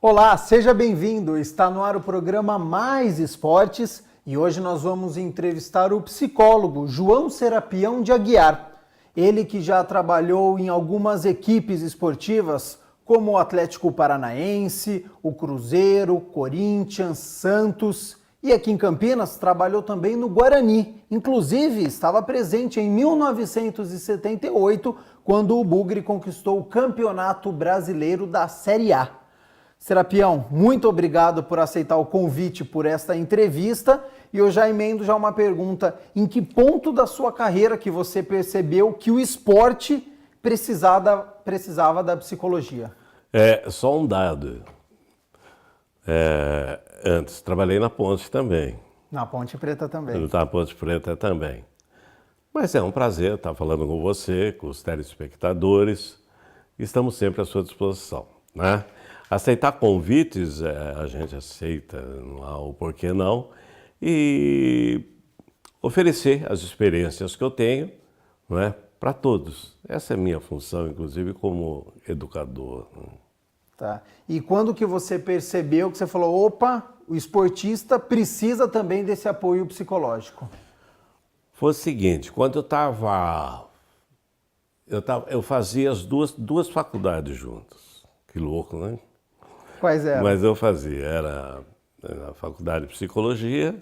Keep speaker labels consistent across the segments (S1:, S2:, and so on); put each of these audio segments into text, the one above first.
S1: Olá, seja bem-vindo. Está no ar o programa Mais Esportes e hoje nós vamos entrevistar o psicólogo João Serapião de Aguiar. Ele que já trabalhou em algumas equipes esportivas como o Atlético Paranaense, o Cruzeiro, Corinthians, Santos e aqui em Campinas trabalhou também no Guarani. Inclusive estava presente em 1978 quando o Bugre conquistou o Campeonato Brasileiro da Série A. Serapião, muito obrigado por aceitar o convite por esta entrevista e eu já emendo uma pergunta. Em que ponto da sua carreira que você percebeu que o esporte precisava da psicologia?
S2: Só um dado. Antes, trabalhei na Ponte também.
S1: Na Ponte Preta também.
S2: Na Ponte Preta também. Mas é um prazer estar falando com você, com os telespectadores. Estamos sempre à sua disposição, né? Aceitar convites, a gente aceita, não há o porquê não, e oferecer as experiências que eu tenho, não é, para todos. Essa é a minha função, inclusive, como educador.
S1: Tá. E quando que você percebeu que você falou, opa, o esportista precisa também desse apoio psicológico?
S2: Foi o seguinte, quando eu fazia as duas faculdades juntas. Que louco, né?
S1: Quais eram?
S2: Mas eu fazia, era a faculdade de psicologia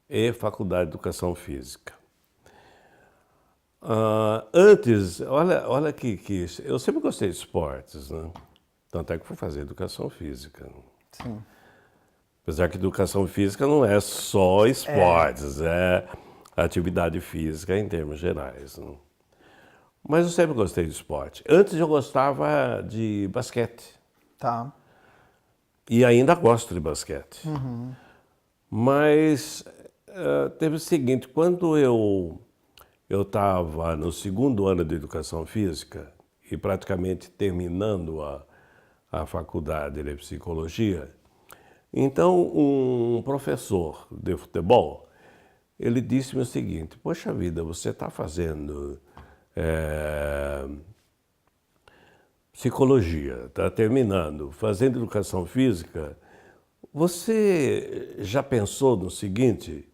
S2: e faculdade de educação física. Antes, olha que eu sempre gostei de esportes, né? Tanto é que fui fazer educação física.
S1: Sim.
S2: Apesar que educação física não é só esportes, é atividade física em termos gerais, né? Mas eu sempre gostei de esporte. Antes eu gostava de basquete.
S1: Tá.
S2: E ainda gosto de basquete. Mas teve o seguinte, quando eu estava no segundo ano de educação física e praticamente terminando a faculdade de psicologia, então um professor de futebol, ele disse-me o seguinte, poxa vida, você está fazendo psicologia, está terminando, fazendo educação física, você já pensou no seguinte,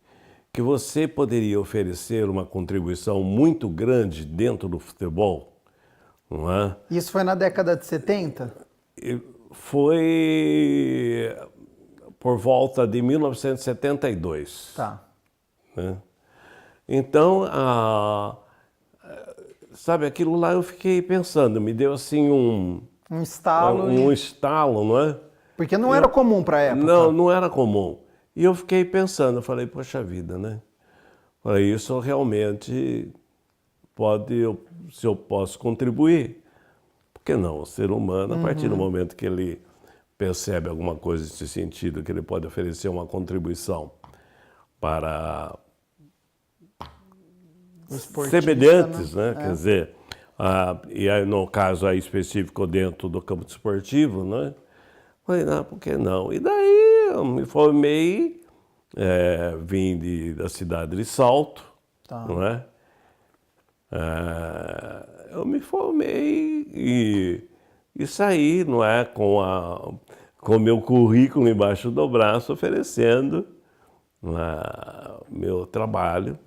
S2: que você poderia oferecer uma contribuição muito grande dentro do futebol, não é?
S1: Isso foi na década de 70?
S2: Foi por volta de 1972.
S1: Tá.
S2: Né? Então, sabe, aquilo lá eu fiquei pensando, me deu assim um
S1: estalo.
S2: Um estalo, não é?
S1: Porque não era comum para a época.
S2: Não era comum. E eu fiquei pensando, eu falei, poxa vida, né? Falei, isso realmente se eu posso contribuir, por que não? O ser humano, a partir do momento que ele percebe alguma coisa nesse sentido, que ele pode oferecer uma contribuição para semelhantes, né? Quer dizer, e aí, no caso aí específico dentro do campo desportivo, né? Falei, não, por que não? E daí eu me formei, vim da cidade de Salto, não é? Eu me formei e saí, não é? Com o meu currículo embaixo do braço, oferecendo meu trabalho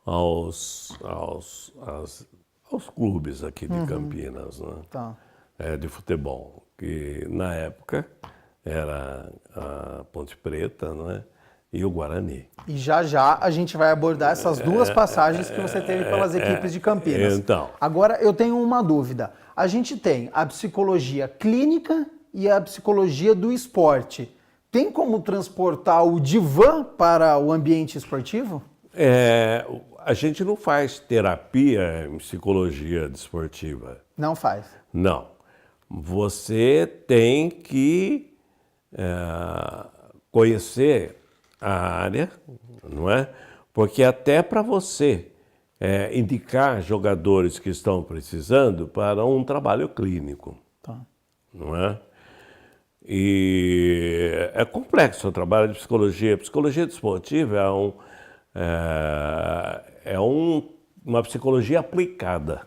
S2: aos clubes aqui de Campinas, né? De futebol, que na época era a Ponte Preta, né? E o Guarani.
S1: E já a gente vai abordar essas duas passagens que você teve pelas equipes de Campinas.
S2: Então.
S1: Agora eu tenho uma dúvida. A gente tem a psicologia clínica e a psicologia do esporte. Tem como transportar o divã para o ambiente esportivo?
S2: A gente não faz terapia em psicologia desportiva.
S1: Não faz?
S2: Não. Você tem que conhecer a área, não é? Porque até para você indicar jogadores que estão precisando para um trabalho clínico, não é? E é complexo o trabalho de psicologia. Psicologia desportiva uma psicologia aplicada.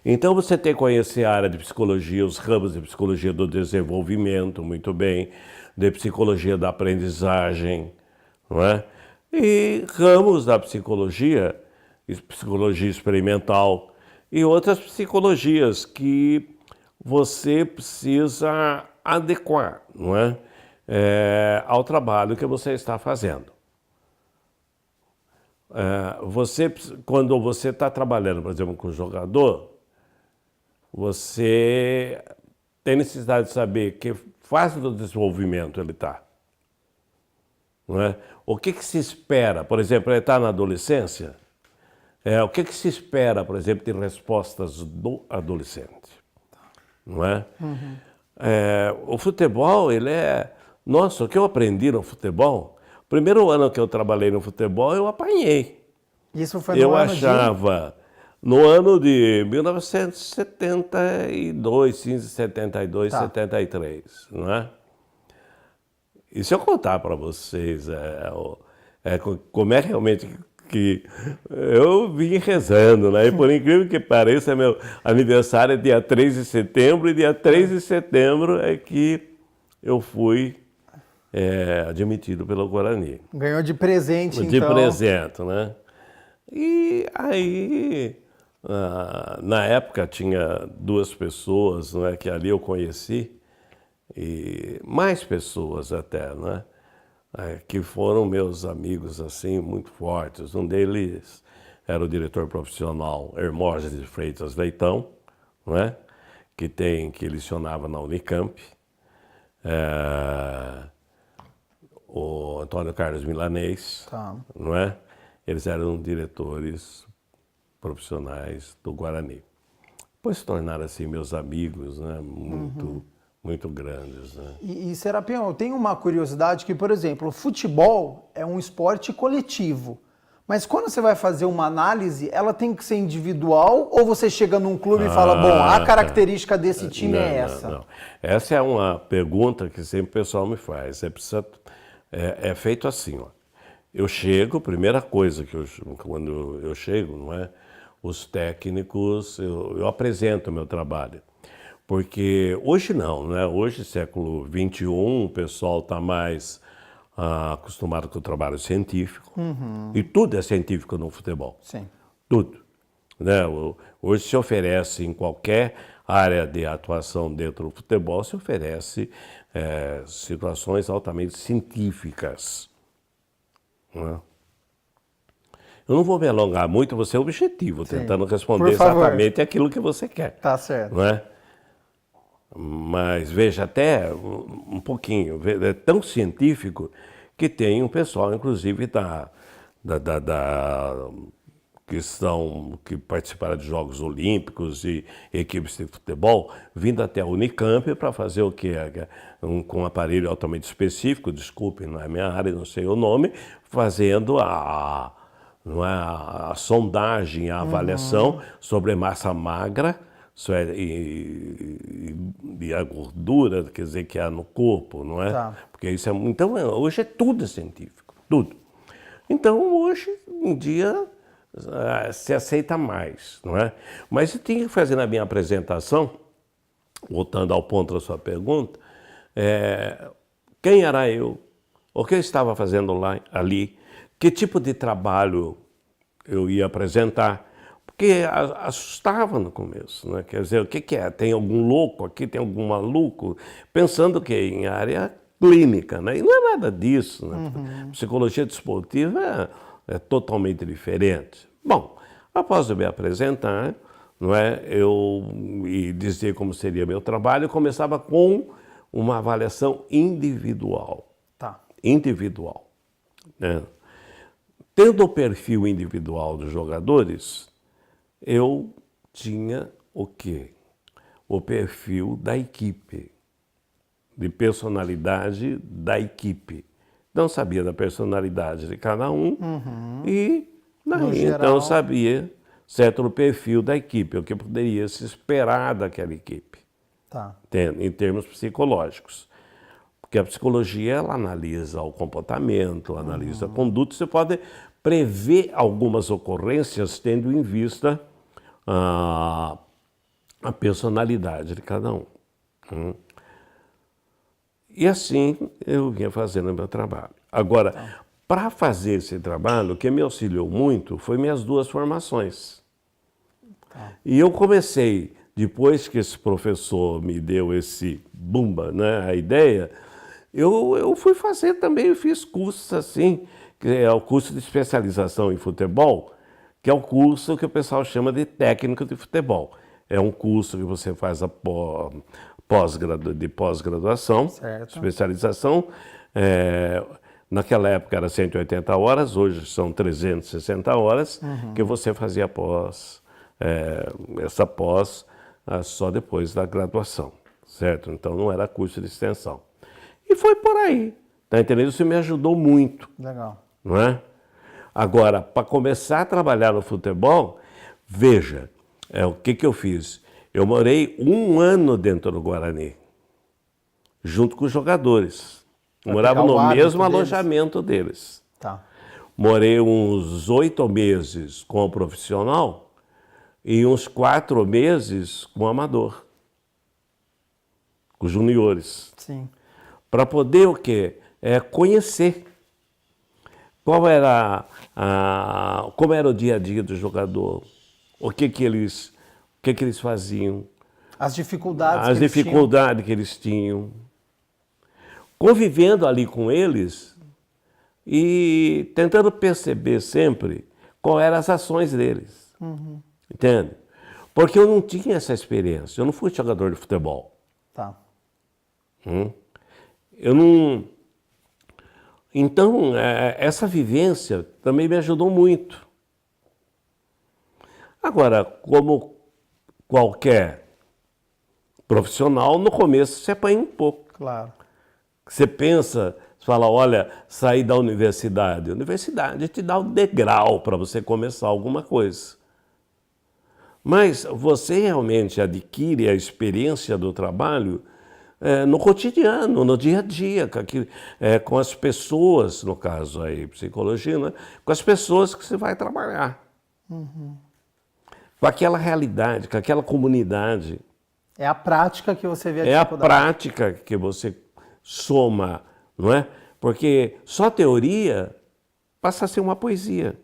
S2: Então você tem que conhecer a área de psicologia, os ramos de psicologia do desenvolvimento, muito bem, de psicologia da aprendizagem, não é? E ramos da psicologia, psicologia experimental e outras psicologias que você precisa adequar, não é? Ao trabalho que você está fazendo. Quando você está trabalhando, por exemplo, com o jogador, você tem necessidade de saber que fase do desenvolvimento ele está. Não é? O que se espera? Por exemplo, ele está na adolescência. O que se espera, por exemplo, de respostas do adolescente? Não é? Uhum. O futebol, ele é... Nossa, o que eu aprendi no futebol... Primeiro ano que eu trabalhei no futebol, eu apanhei.
S1: Isso foi no ano
S2: no ano de 1972, 72, 73, não é? E se eu contar para vocês como é realmente que eu vim rezando, né? E por incrível que pareça, meu aniversário é dia 3 de setembro, e dia 3 de setembro é que eu fui admitido pelo Guarani.
S1: Ganhou de presente, então.
S2: De presente, né? E aí, na época, tinha 2 pessoas, não é, que ali eu conheci, e mais pessoas até, né? Que foram meus amigos, assim, muito fortes. Um deles era o diretor profissional Hermógenes de Freitas Leitão, não é? Que lecionava na Unicamp. O Antônio Carlos Milanês, não é? Eles eram diretores profissionais do Guarani. Depois se tornaram assim meus amigos, né? Muito grandes, né?
S1: E Serapião, eu tenho uma curiosidade que, por exemplo, o futebol é um esporte coletivo. Mas quando você vai fazer uma análise, ela tem que ser individual, ou você chega num clube e fala, bom, a característica desse time é essa?
S2: Não. Essa é uma pergunta que sempre o pessoal me faz. É feito assim, ó. Eu chego, primeira coisa quando eu chego, não é? Os técnicos, eu apresento o meu trabalho. Porque hoje não, né? Hoje, século XXI, o pessoal está mais acostumado com o trabalho científico. E tudo é científico no futebol.
S1: Sim.
S2: Tudo. Né? Hoje se oferece em qualquer área de atuação dentro do futebol, se oferece situações altamente científicas. Né? Eu não vou me alongar muito, você é objetivo, tentando responder exatamente aquilo que você quer.
S1: Tá certo.
S2: Não é? Mas veja, até um pouquinho, é tão científico que tem um pessoal, inclusive, que participaram de Jogos Olímpicos e equipes de futebol, vindo até a Unicamp para fazer o quê? Com um aparelho altamente específico, desculpe, não é minha área, não sei o nome, fazendo a sondagem, a avaliação sobre massa magra e a gordura, quer dizer, que há no corpo, não é?
S1: Tá.
S2: Porque isso então, hoje é tudo científico, tudo. Então, hoje em dia, se aceita mais, não é? Mas eu tinha que fazer na minha apresentação, voltando ao ponto da sua pergunta, quem era eu, o que eu estava fazendo ali, que tipo de trabalho eu ia apresentar, porque assustava no começo, né? Quer dizer, o que é? Tem algum louco aqui, tem algum maluco, pensando que em área clínica, né? E não é nada disso, né? Psicologia desportiva é totalmente diferente. Bom, após eu me apresentar, não é, e dizer como seria meu trabalho, eu começava com uma avaliação individual.
S1: Tá.
S2: Individual. Né? Tendo o perfil individual dos jogadores, eu tinha o quê? O perfil da equipe, de personalidade da equipe. Não sabia da personalidade de cada um e então sabia certo o perfil da equipe, o que poderia se esperar daquela equipe,
S1: tá,
S2: em termos psicológicos. Porque a psicologia, ela analisa o comportamento, analisa a conduta, você pode prever algumas ocorrências tendo em vista a personalidade de cada um. E assim eu vinha fazendo o meu trabalho. Agora, para fazer esse trabalho, o que me auxiliou muito foi minhas duas formações. E eu comecei, depois que esse professor me deu esse bumba, né, a ideia, eu fui fazer também, eu fiz cursos assim, que é o curso de especialização em futebol, que é o curso que o pessoal chama de técnico de futebol. É um curso que você faz pós-graduação, especialização. Naquela época era 180 horas, hoje são 360 horas, que você fazia essa pós só depois da graduação, certo? Então não era curso de extensão. E foi por aí, tá entendendo? Isso me ajudou muito.
S1: Legal.
S2: Não é? Agora, para começar a trabalhar no futebol, veja, o que eu fiz? Eu morei 1 ano dentro do Guarani, junto com os jogadores. Morava no mesmo alojamento deles.
S1: Tá.
S2: Morei uns 8 meses com o profissional e uns 4 meses com o amador, com os juniores.
S1: Sim.
S2: Para poder o quê? Conhecer qual era como era o dia a dia do jogador, o que eles faziam,
S1: as dificuldades
S2: que eles tinham, convivendo ali com eles e tentando perceber sempre qual eram as ações deles, entende? Porque eu não tinha essa experiência, eu não fui jogador de futebol.
S1: Tá.
S2: Eu não... Então, essa vivência também me ajudou muito. Agora, como qualquer profissional, no começo você apanha um pouco.
S1: Claro.
S2: Você pensa, você fala, olha, sair da universidade. A universidade te dá o degrau para você começar alguma coisa. Mas você realmente adquire a experiência do trabalho no cotidiano, no dia a dia, com as pessoas, no caso aí, psicologia, né? Com as pessoas que você vai trabalhar. Com aquela realidade, com aquela comunidade.
S1: É a prática que você vê a
S2: dificuldade.
S1: É a
S2: prática que você soma, não é? Porque só teoria passa a ser uma poesia.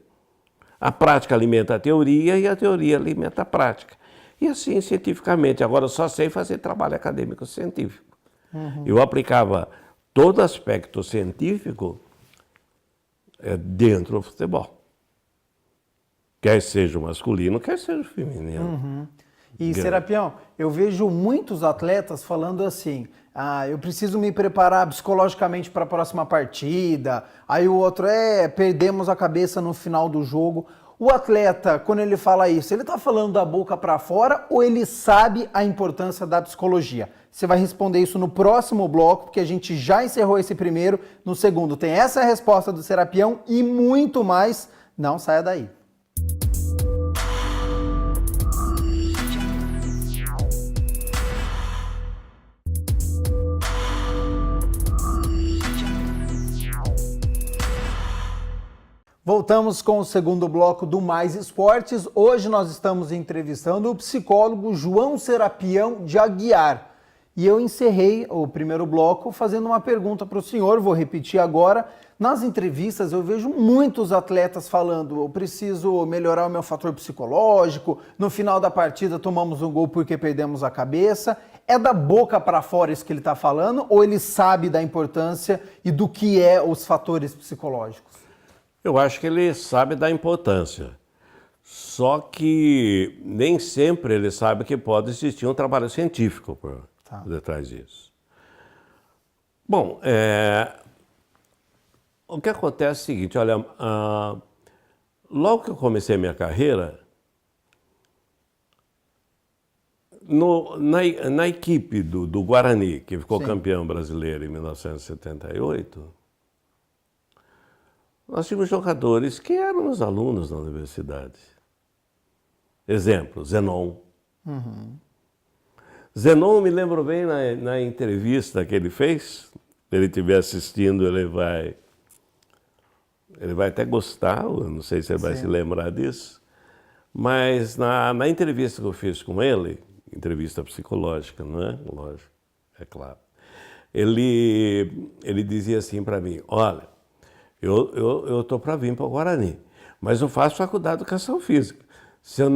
S2: A prática alimenta a teoria e a teoria alimenta a prática. E assim, cientificamente. Agora, eu só sei fazer trabalho acadêmico científico. Eu aplicava todo aspecto científico dentro do futebol. Quer seja o masculino, quer seja o feminino.
S1: E, Serapião, eu vejo muitos atletas falando assim, eu preciso me preparar psicologicamente para a próxima partida, aí o outro perdemos a cabeça no final do jogo. O atleta, quando ele fala isso, ele está falando da boca para fora ou ele sabe a importância da psicologia? Você vai responder isso no próximo bloco, porque a gente já encerrou esse primeiro. No segundo tem essa resposta do Serapião e muito mais. Não saia daí. Voltamos com o segundo bloco do Mais Esportes. Hoje nós estamos entrevistando o psicólogo João Serapião de Aguiar. E eu encerrei o primeiro bloco fazendo uma pergunta para o senhor, vou repetir agora. Nas entrevistas eu vejo muitos atletas falando, eu preciso melhorar o meu fator psicológico, no final da partida tomamos um gol porque perdemos a cabeça. É da boca para fora isso que ele está falando ou ele sabe da importância e do que os fatores psicológicos?
S2: Eu acho que ele sabe da importância, só que nem sempre ele sabe que pode existir um trabalho científico por detrás disso. Bom, o que acontece é o seguinte, olha, logo que eu comecei a minha carreira, na equipe do Guarani, que ficou campeão brasileiro em 1978, nós tínhamos jogadores que eram os alunos da universidade. Exemplo, Zenon. Zenon, me lembro bem na entrevista que ele fez, se ele estiver assistindo, ele vai até gostar, eu não sei se ele vai se lembrar disso, mas na entrevista que eu fiz com ele, entrevista psicológica, não é? Lógico, é claro. Ele dizia assim para mim, olha, eu estou para vir para o Guarani, mas eu faço faculdade de educação física. Se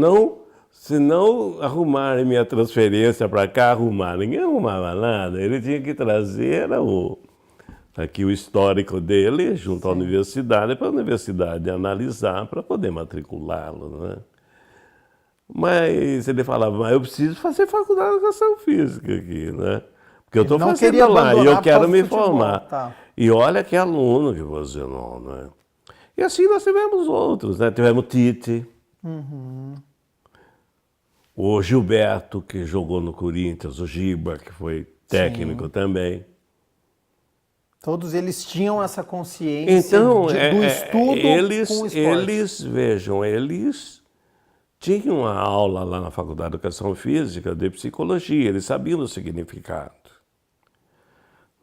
S2: não arrumarem minha transferência para cá, ninguém arrumava nada. Ele tinha que trazer aqui o histórico dele junto à universidade, para a universidade analisar, para poder matriculá-lo, né? Mas ele falava, mas eu preciso fazer faculdade de educação física aqui, né? Porque eu estou fazendo lá e eu quero me formar.
S1: Tá.
S2: E olha que aluno que você não, né? E assim nós tivemos outros, né? Tivemos Tite, o Gilberto, que jogou no Corinthians, o Giba, que foi técnico também.
S1: Todos eles tinham essa consciência
S2: Então,
S1: do estudo com o esporte.
S2: Eles tinham uma aula lá na Faculdade de Educação Física de Psicologia, eles sabiam o significado.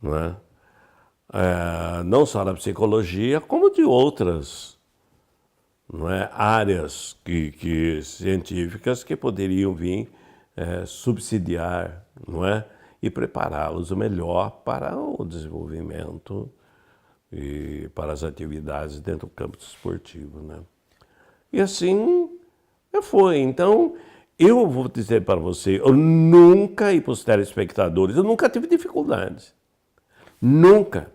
S2: Não é? Não só da psicologia, como de outras, não é, áreas científicas que poderiam vir subsidiar, não é, e prepará-los melhor para o desenvolvimento e para as atividades dentro do campo esportivo, né? E assim foi. Então, eu vou dizer para você, eu nunca, e para os telespectadores, eu nunca tive dificuldades. Nunca.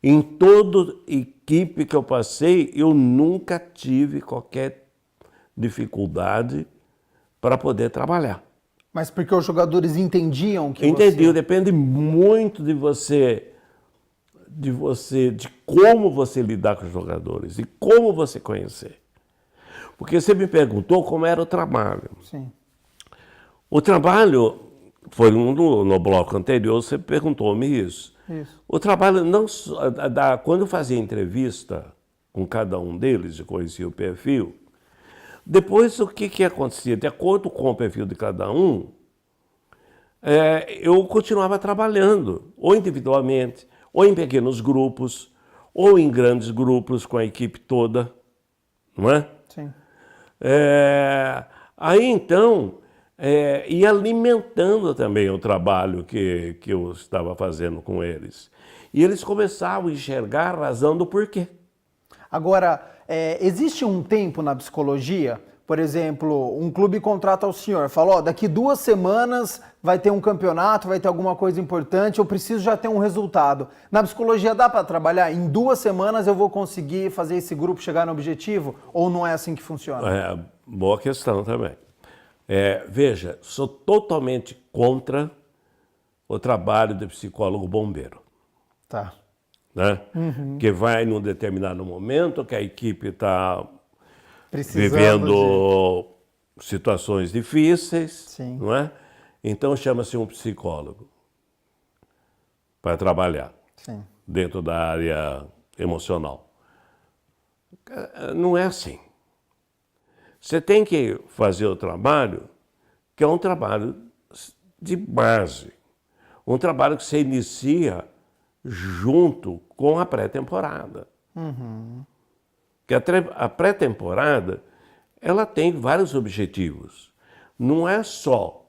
S2: Em toda equipe que eu passei, eu nunca tive qualquer dificuldade para poder trabalhar.
S1: Mas porque os jogadores entendiam que
S2: Entendiam, depende muito de como você lidar com os jogadores e como você conhecer. Porque você me perguntou como era o trabalho.
S1: Sim.
S2: O trabalho, foi no bloco anterior, você perguntou-me isso.
S1: Isso.
S2: O trabalho, quando eu fazia entrevista com cada um deles, eu conhecia o perfil, depois o que acontecia? De acordo com o perfil de cada um, eu continuava trabalhando, ou individualmente, ou em pequenos grupos, ou em grandes grupos com a equipe toda, não é?
S1: Sim.
S2: Aí então, ia alimentando também o trabalho que eu estava fazendo com eles. E eles começavam a enxergar a razão do porquê.
S1: Agora, existe um tempo na psicologia, por exemplo, um clube contrata o senhor, fala, ó, daqui 2 semanas vai ter um campeonato, vai ter alguma coisa importante, eu preciso já ter um resultado. Na psicologia dá para trabalhar? Em 2 semanas eu vou conseguir fazer esse grupo chegar no objetivo? Ou não é assim que funciona?
S2: Boa questão também. Veja, sou totalmente contra o trabalho de psicólogo bombeiro.
S1: Tá.
S2: Né? Que vai num determinado momento que a equipe está
S1: Precisando
S2: vivendo situações difíceis,
S1: Sim.
S2: não é? Então chama-se um psicólogo para trabalhar
S1: Sim.
S2: dentro da área emocional. Não é assim. Você tem que fazer o trabalho que é um trabalho de base, um trabalho que você inicia junto com a pré-temporada. Que a pré-temporada, ela tem vários objetivos. Não é só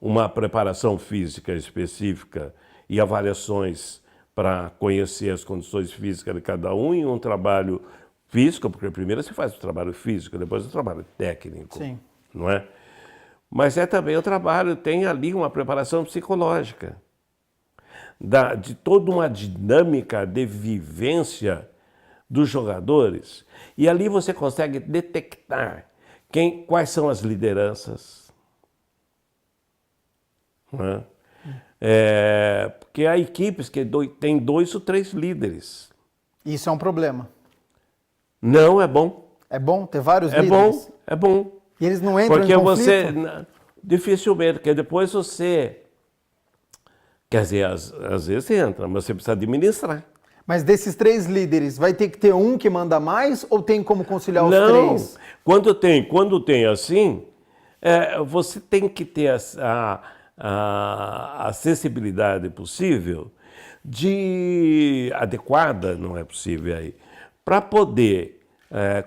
S2: uma preparação física específica e avaliações para conhecer as condições físicas de cada um e um trabalho físico, porque primeiro você faz o trabalho físico, depois o trabalho técnico.
S1: Sim.
S2: Não é? Mas também o trabalho, tem ali uma preparação psicológica, de toda uma dinâmica de vivência dos jogadores. E ali você consegue detectar quais são as lideranças. Não é? Porque há equipes que têm 2 ou 3 líderes.
S1: Isso é um problema.
S2: Não é bom.
S1: É bom ter vários líderes?
S2: É bom.
S1: E eles não entram
S2: porque
S1: em conflito?
S2: Dificilmente, porque depois você... Quer dizer, às vezes entra, mas você precisa administrar.
S1: Mas desses 3 líderes, vai ter que ter um que manda mais ou tem como conciliar os 3?
S2: Quando tem assim, você tem que ter a acessibilidade possível, adequada, não é possível aí, para poder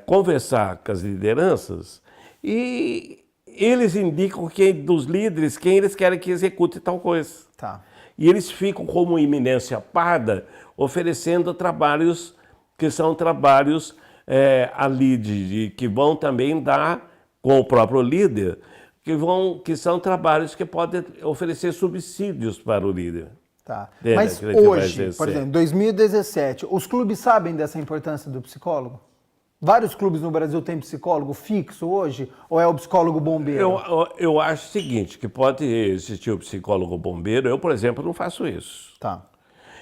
S2: conversar com as lideranças e eles indicam dos líderes quem eles querem que execute tal coisa.
S1: Tá.
S2: E eles ficam como eminência parda, oferecendo trabalhos que são trabalhos ali que vão também dar com o próprio líder, que são trabalhos que podem oferecer subsídios para o líder.
S1: Tá.
S2: Dele,
S1: Mas
S2: que ele vai
S1: hoje, por
S2: exercer.
S1: exemplo, 2017, os clubes sabem dessa importância do psicólogo? Vários clubes no Brasil têm psicólogo fixo hoje? Ou é o psicólogo bombeiro?
S2: Eu acho o seguinte, que pode existir o psicólogo bombeiro. Eu, por exemplo, não faço isso.
S1: Tá.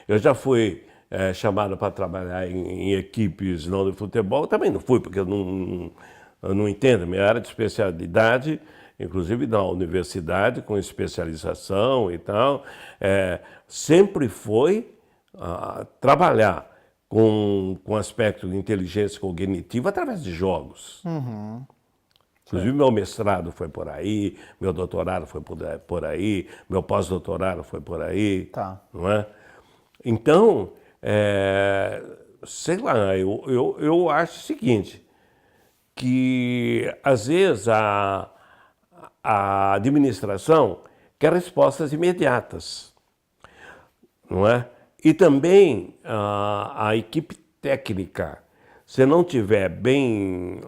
S2: Eu já fui chamado para trabalhar em equipes não de futebol. Também não fui, porque eu não entendo. Minha área de especialidade, inclusive na universidade, com especialização e tal, sempre foi trabalhar com aspecto de inteligência cognitiva através de jogos.
S1: Uhum.
S2: Inclusive, meu mestrado foi por aí, meu doutorado foi por aí, meu pós-doutorado foi por aí.
S1: Tá.
S2: Não é? Então, sei lá, eu acho o seguinte, que às vezes a administração quer respostas imediatas, não é? E também a equipe técnica, se não tiver bem,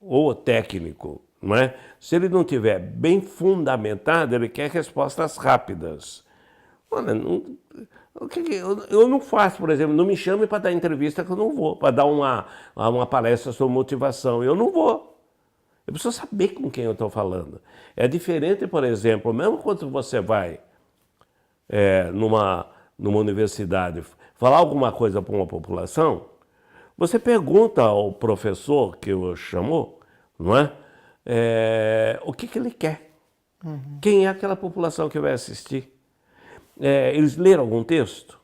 S2: ou o técnico, não é? Se ele não tiver bem fundamentado, ele quer respostas rápidas. Olha, eu não faço, por exemplo, não me chame para dar entrevista que eu não vou, para dar uma palestra sobre motivação, eu não vou. Eu preciso saber com quem eu estou falando. É diferente, por exemplo, mesmo quando você vai numa universidade falar alguma coisa para uma população, você pergunta ao professor que o chamou, não é? O que ele quer. Uhum. Quem é aquela população que vai assistir? Eles leram algum texto?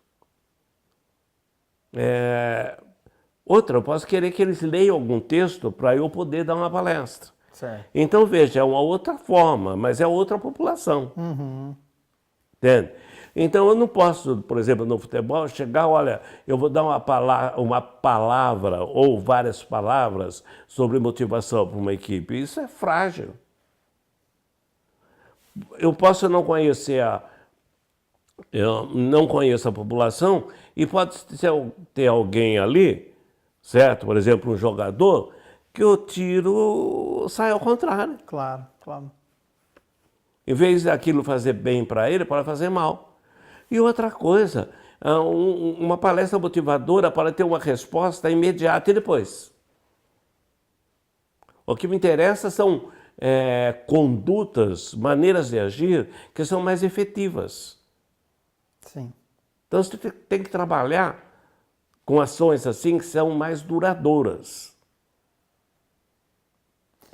S2: Outra, eu posso querer que eles leiam algum texto para eu poder dar uma palestra.
S1: Certo.
S2: Então, veja, é uma outra forma, mas é outra população.
S1: Uhum.
S2: Entende? Então, eu não posso, por exemplo, no futebol, chegar, olha, eu vou dar uma palavra ou várias palavras sobre motivação para uma equipe. Isso é frágil. Eu posso não conhecer eu não conheço a população e pode ter alguém ali, certo? Por exemplo, um jogador, que o tiro sai ao contrário.
S1: Claro, claro.
S2: Em vez daquilo fazer bem para ele, pode fazer mal. E outra coisa, uma palestra motivadora pode ter uma resposta imediata e depois. O que me interessa são condutas, maneiras de agir que são mais efetivas.
S1: Sim.
S2: Então você tem que trabalhar com ações assim que são mais duradouras.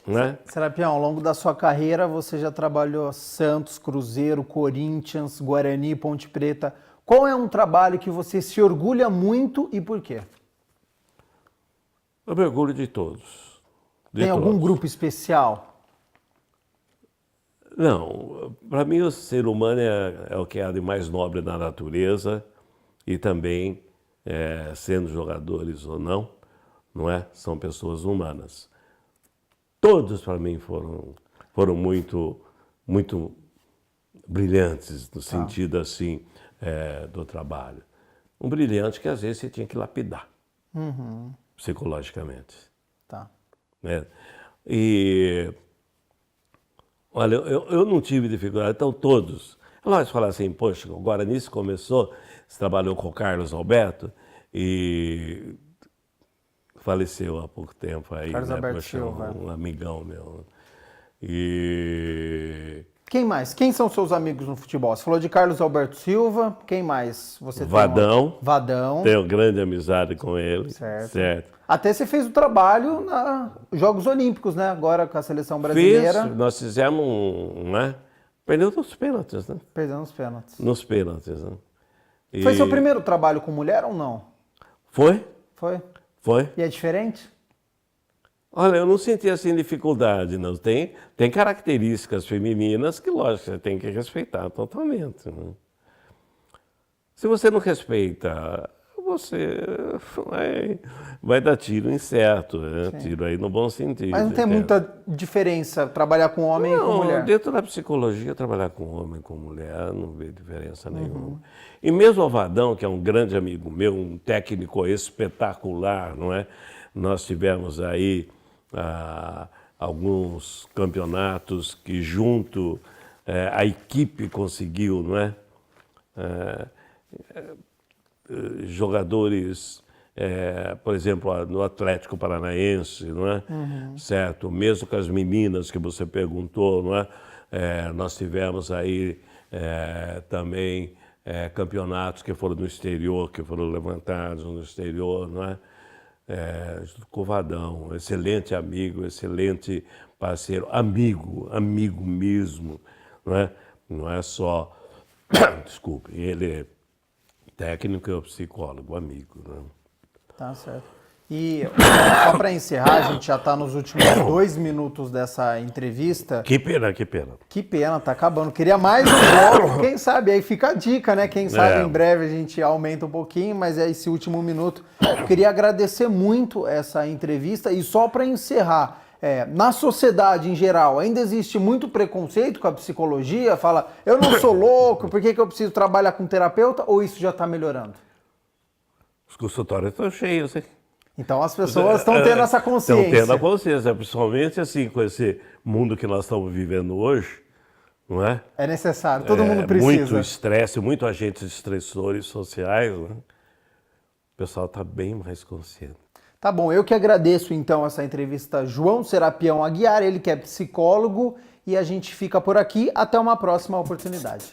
S2: Né?
S1: Serapião, ao longo da sua carreira você já trabalhou Santos, Cruzeiro, Corinthians, Guarani, Ponte Preta. Qual é um trabalho que você se orgulha muito e por quê?
S2: Eu me orgulho de todos.
S1: Tem algum grupo especial?
S2: Não, para mim o ser humano é o que há de mais nobre na natureza e também, sendo jogadores ou não, são pessoas humanas. Todos para mim foram muito, muito brilhantes no sentido assim do trabalho. Um brilhante que às vezes você tinha que lapidar psicologicamente.
S1: Tá.
S2: Né? E olha, eu não tive dificuldade, então todos. Nós falamos assim, poxa, o Guarani começou, você trabalhou com o Carlos Alberto e faleceu há pouco tempo aí,
S1: Carlos
S2: né?
S1: Alberto
S2: Poxa,
S1: Silva.
S2: um amigão meu. E
S1: Quem mais? Quem são seus amigos no futebol? Você falou de Carlos Alberto Silva, quem mais? Você
S2: Vadão.
S1: tem Vadão.
S2: Tenho grande amizade com ele.
S1: Certo. Até você fez o trabalho nos Jogos Olímpicos, né? Agora com a seleção brasileira.
S2: Nós fizemos perdeu nos pênaltis, né?
S1: Perdeu nos pênaltis.
S2: Nos pênaltis, né?
S1: Foi seu primeiro trabalho com mulher ou não?
S2: Foi?
S1: Foi.
S2: Foi.
S1: E é diferente?
S2: Olha, eu não senti assim dificuldade, não. Tem características femininas que, lógico, você tem que respeitar totalmente. Né? Se você não respeita, você vai dar tiro incerto, né? Tiro aí no bom sentido.
S1: Mas não tem muita diferença trabalhar com homem e com mulher?
S2: Dentro da psicologia, trabalhar com homem e com mulher não vê diferença nenhuma. E mesmo o Vadão, que é um grande amigo meu, um técnico espetacular, não é? Nós tivemos aí alguns campeonatos que junto a equipe conseguiu, não é? Jogadores, por exemplo, no Atlético Paranaense, não é? Certo? Mesmo com as meninas que você perguntou, não é? Nós tivemos aí também campeonatos que foram no exterior, que foram levantados no exterior, não é? Covadão, excelente amigo, excelente parceiro, amigo mesmo, não é? Não é só, desculpe, ele é técnico e psicólogo, amigo, né?
S1: Tá certo. E só para encerrar, a gente já está nos últimos 2 minutos dessa entrevista.
S2: Que pena, que pena.
S1: Que pena, tá acabando. Queria mais um bloco, quem sabe? Aí fica a dica, né? Quem sabe em breve a gente aumenta um pouquinho, mas é esse último minuto. Eu queria agradecer muito essa entrevista e só para encerrar, na sociedade em geral, ainda existe muito preconceito com a psicologia? Fala, eu não sou louco, por que eu preciso trabalhar com terapeuta? Ou isso já está melhorando?
S2: Os consultórios estão cheios, hein?
S1: Então as pessoas estão tendo essa consciência.
S2: Estão tendo a consciência, principalmente assim, com esse mundo que nós estamos vivendo hoje, não é?
S1: É necessário, todo mundo precisa.
S2: Muito estresse, muito agentes estressores sociais, né? O pessoal está bem mais consciente.
S1: Tá bom, eu que agradeço então essa entrevista João Serapião Aguiar, ele que é psicólogo, e a gente fica por aqui. Até uma próxima oportunidade.